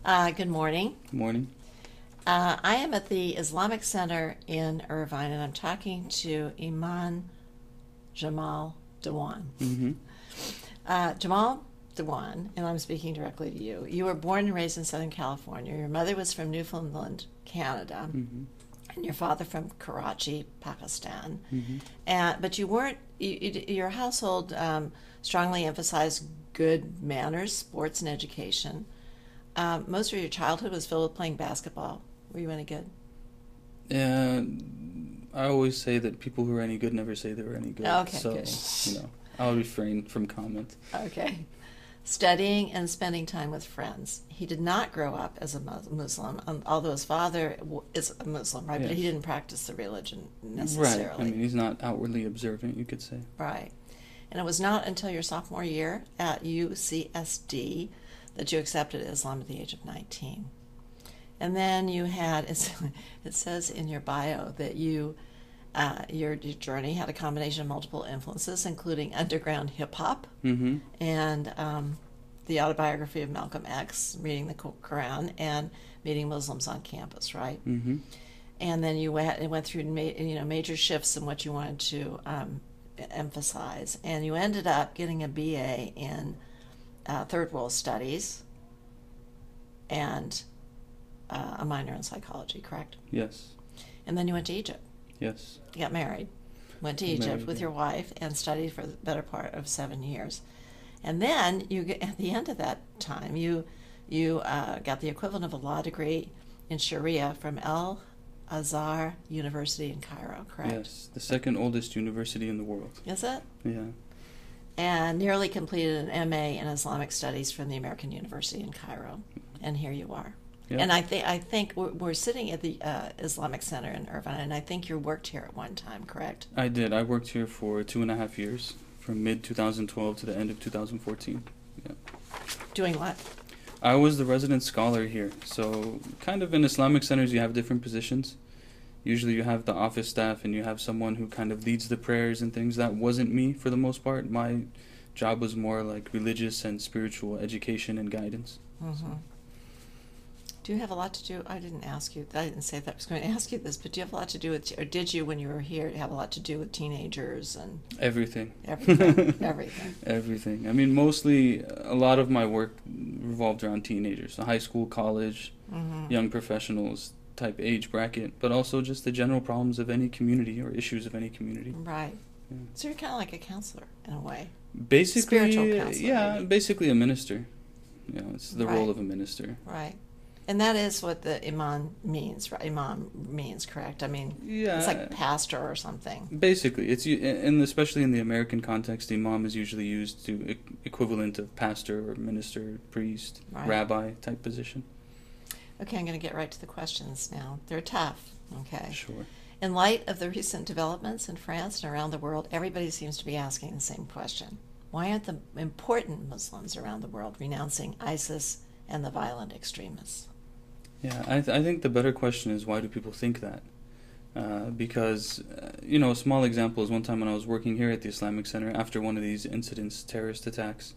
Good morning. Good morning. I am at the Islamic Center in Irvine, and I'm talking to Imam Jamaal Diwan. Mm-hmm. Jamaal Diwan, and I'm speaking directly to you. You were born and raised in Southern California. Your mother was from Newfoundland, Canada, Mm-hmm. and your father from Karachi, Pakistan. Mm-hmm. But you weren't. Your household strongly emphasized good manners, sports, and education. Most of your childhood was filled with playing basketball. Were you any good? And I always say that people who are any good never say they were any good. Okay, So, good. I'll refrain from comment. Okay. Studying and spending time with friends. He did not grow up as a Muslim, although his father is a Muslim, right? But he Yes. didn't practice the religion Right. necessarily. I mean, he's not outwardly observant, you could say. Right. And it was not until your sophomore year at UCSD that you accepted Islam at the age of 19. And then you had, it says in your bio that your journey had a combination of multiple influences, including underground hip hop Mm-hmm. and the autobiography of Malcolm X, reading the Quran, and meeting Muslims on campus, right? Mm-hmm. And then you went through major shifts in what you wanted to emphasize, and you ended up getting a BA in Third World Studies and a minor in psychology, correct? Yes. And then you went to Egypt. Yes. You got married, went to Got Egypt married, with yeah. your wife, and studied for the better part of 7 years. And then at the end of that time, you got the equivalent of a law degree in Sharia from Al Azhar University in Cairo, correct? Yes. The second oldest university in the world. Is it? Yeah. And nearly completed an MA in Islamic Studies from the American University in Cairo. And here you are. Yeah. And I think we're sitting at the Islamic Center in Irvine, and I think you worked here at one time, correct? I did. I worked here for 2.5 years, from mid-2012 to the end of 2014. Yeah. Doing what? I was the resident scholar here. So, kind of in Islamic centers, you have different positions. Usually you have the office staff and you have someone who kind of leads the prayers and things. That wasn't me for the most part. My job was more like religious and spiritual education and guidance. Mm-hmm. Do you have a lot to do? I didn't ask you. I didn't say that I was going to ask you this, but do you have a lot to do with, or did you, when you were here, have a lot to do with teenagers and Everything. everything? Everything. Everything. I mean, mostly a lot of my work revolved around teenagers. So high school, college, Mm-hmm. young professionals type age bracket, but also just the general problems of any community or issues of any community. Right. Yeah. So you're kind of like a counselor in a way. Basically, Spiritual counselor, yeah, maybe. basically a minister. You know, it's the Right. role of a minister. Right. And that is what the imam means, right? Imam means, correct? I mean, Yeah. it's like pastor or something. Basically, and especially in the American context, imam is usually used to equivalent of pastor or minister, priest, Right. rabbi type position. Okay, I'm going to get right to the questions now. They're tough, okay? Sure. In light of the recent developments in France and around the world, everybody seems to be asking the same question. Why aren't the important Muslims around the world renouncing ISIS and the violent extremists? Yeah, I think the better question is, why do people think that? Because, a small example is one time when I was working here at the Islamic Center, after one of these incidents, terrorist attacks,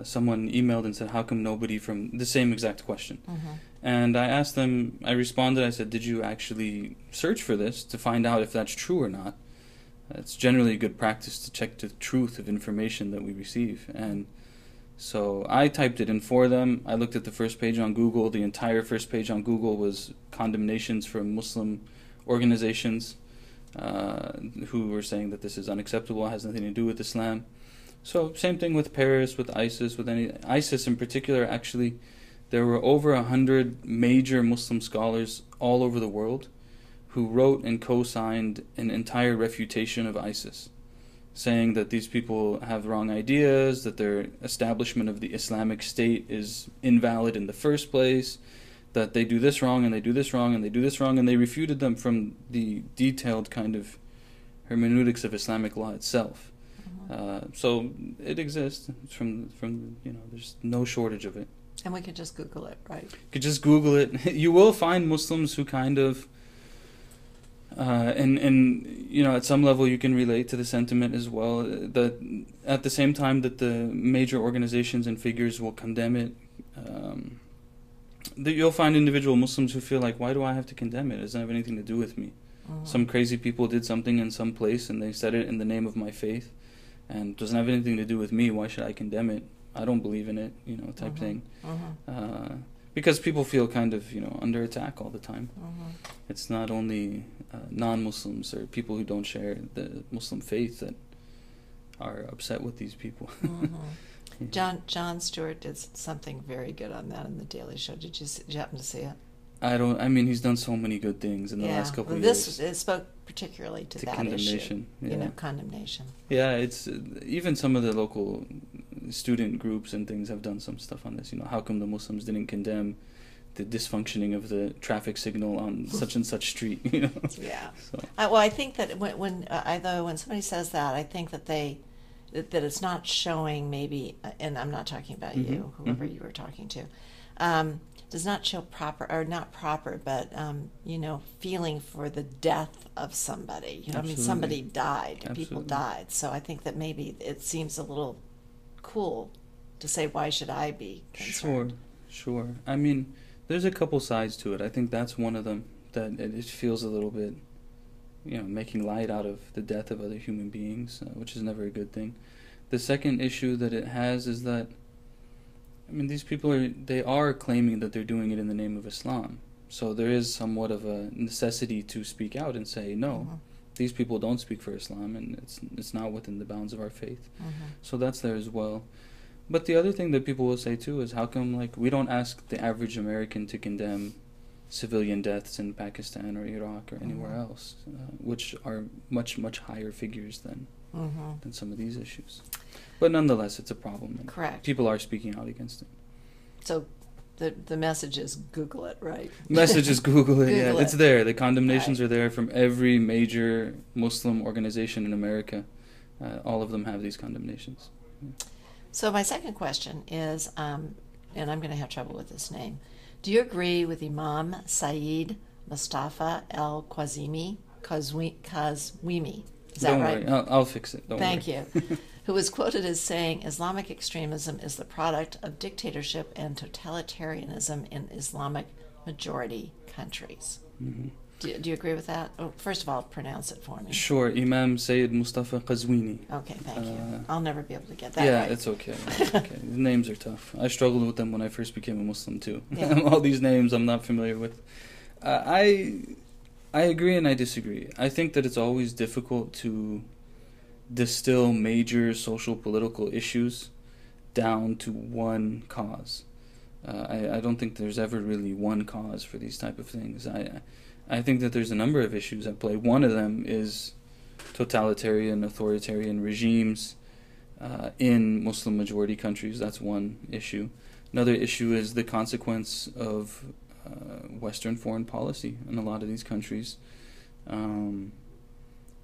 someone emailed and said, how come nobody from the same exact question? Mm-hmm. And I responded, I said, did you actually search for this to find out if that's true or not? It's generally a good practice to check the truth of information that we receive. And so I typed it in for them. I looked at the first page on Google. The entire first page on Google was condemnations from Muslim organizations who were saying that this is unacceptable, it has nothing to do with Islam. So same thing with Paris, with ISIS, ISIS in particular. Actually, there were over 100 major Muslim scholars all over the world who wrote and co-signed an entire refutation of ISIS, saying that these people have wrong ideas, that their establishment of the Islamic State is invalid in the first place, that they do this wrong and they do this wrong and they do this wrong, and they refuted them from the detailed kind of hermeneutics of Islamic law itself. So it exists from there's no shortage of it. And we could just Google it, right? You could just Google it. You will find Muslims who kind of and at some level you can relate to the sentiment as well, that at the same time that the major organizations and figures will condemn it, you'll find individual Muslims who feel like, why do I have to condemn it? It doesn't have anything to do with me. Some crazy people did something in some place and they said it in the name of my faith, and it doesn't have anything to do with me. Why should I condemn it? I don't believe in it, type thing. Because people feel kind of, under attack all the time. It's not only non-Muslims or people who don't share the Muslim faith that are upset with these people. John Stewart did something very good on that in the Daily Show. Did you happen to see it? He's done so many good things in the last couple of years. It spoke particularly to that condemnation, issue. Condemnation. Yeah, it's even some of the local student groups and things have done some stuff on this. How come the Muslims didn't condemn the dysfunctioning of the traffic signal on such and such street? Yeah. So. Well, I think that when somebody says that, I think that that it's not showing maybe, and I'm not talking about you, whoever you were talking to. Does not show feeling for the death of somebody. Somebody died. Absolutely. People died. So I think that maybe it seems a little cool to say, why should I be concerned? Sure. There's a couple sides to it. I think that's one of them, that it feels a little bit, making light out of the death of other human beings, which is never a good thing. The second issue that it has is that these people are claiming that they're doing it in the name of Islam. So there is somewhat of a necessity to speak out and say, no, these people don't speak for Islam, and it's not within the bounds of our faith. So that's there as well. But the other thing that people will say too is, how come we don't ask the average American to condemn civilian deaths in Pakistan or Iraq or anywhere else, which are much, much higher figures than some of these issues. But nonetheless, it's a problem. Correct. People are speaking out against it. So the message is Google it, right? Message is Google it, yeah. It's there. The condemnations right. are there from every major Muslim organization in America. All of them have these condemnations. Yeah. So my second question is, and I'm going to have trouble with this name, do you agree with Imam Saeed Mustafa al-Kazwimi? Kazwimi. Is that Don't right? worry, I'll fix it. Thank you. Who was quoted as saying, Islamic extremism is the product of dictatorship and totalitarianism in Islamic majority countries. Do you agree with that? Oh, first of all, pronounce it for me. Sure, Imam Sayyid Mustafa Qazwini. Okay, thank you. I'll never be able to get that right. right. It's okay. The names are tough. I struggled with them when I first became a Muslim too. Yeah. All these names I'm not familiar with. I agree and I disagree. I think that it's always difficult to distill major social political issues down to one cause. I don't think there's ever really one cause for these type of things. I think that there's a number of issues at play. One of them is totalitarian, authoritarian regimes in Muslim majority countries. That's one issue. Another issue is the consequence of Western foreign policy in a lot of these countries,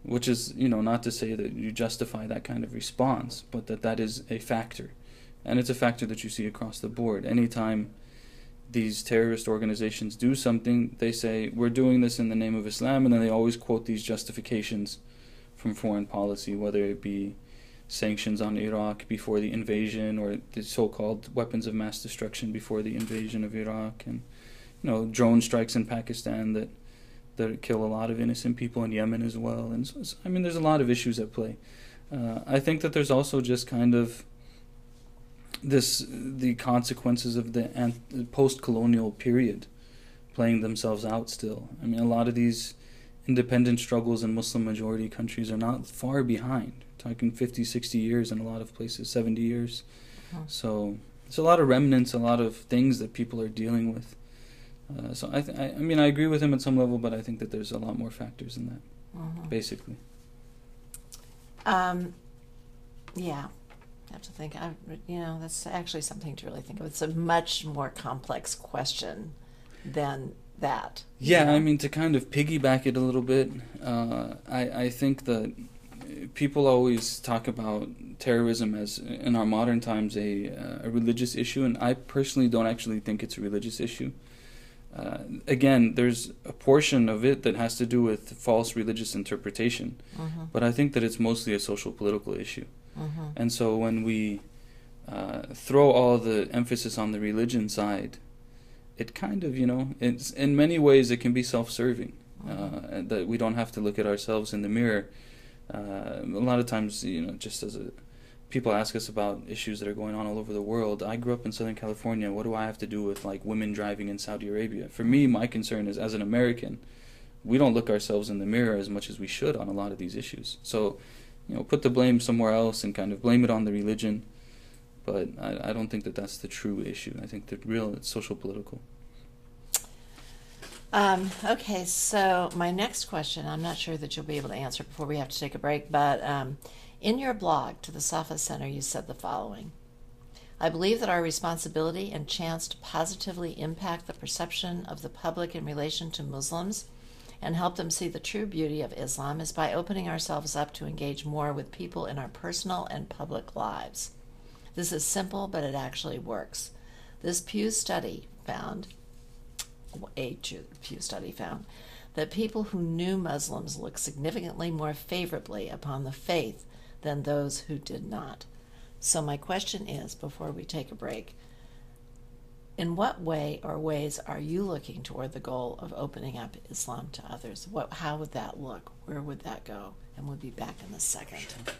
which is, not to say that you justify that kind of response, but that is a factor. And it's a factor that you see across the board. Anytime these terrorist organizations do something, they say, we're doing this in the name of Islam, and then they always quote these justifications from foreign policy, whether it be sanctions on Iraq before the invasion, or the so-called weapons of mass destruction before the invasion of Iraq, and drone strikes in Pakistan that kill a lot of innocent people, in Yemen as well. And so, there's a lot of issues at play. I think that there's also just kind of the consequences of the post-colonial period playing themselves out still. A lot of these independent struggles in Muslim majority countries are not far behind. Talking 50, 60 years in a lot of places, 70 years. So there's a lot of remnants, a lot of things that people are dealing with. So I agree with him at some level, but I think that there's a lot more factors in that, basically. Yeah. I have to think. That's actually something to really think of. It's a much more complex question than that. Yeah, to kind of piggyback it a little bit, I think that people always talk about terrorism as, in our modern times, a religious issue, and I personally don't actually think it's a religious issue. Again, there's a portion of it that has to do with false religious interpretation, but I think that it's mostly a social political issue. And so when we throw all the emphasis on the religion side, it kind of, it's in many ways it can be self-serving. And that we don't have to look at ourselves in the mirror. A lot of times, just people ask us about issues that are going on all over the world. I grew up in Southern California. What do I have to do with like women driving in Saudi Arabia? For me, my concern is, as an American, we don't look ourselves in the mirror as much as we should on a lot of these issues. So, put the blame somewhere else and kind of blame it on the religion. But I don't think that that's the true issue. I think it's social political. Okay, so my next question, I'm not sure that you'll be able to answer before we have to take a break, but in your blog to the Safa Center, you said the following: I believe that our responsibility and chance to positively impact the perception of the public in relation to Muslims and help them see the true beauty of Islam is by opening ourselves up to engage more with people in our personal and public lives. This is simple, but it actually works. This Pew study found that people who knew Muslims looked significantly more favorably upon the faith than those who did not. So my question is, before we take a break, in what way or ways are you looking toward the goal of opening up Islam to others? How would that look? Where would that go? And we'll be back in a second. Sure.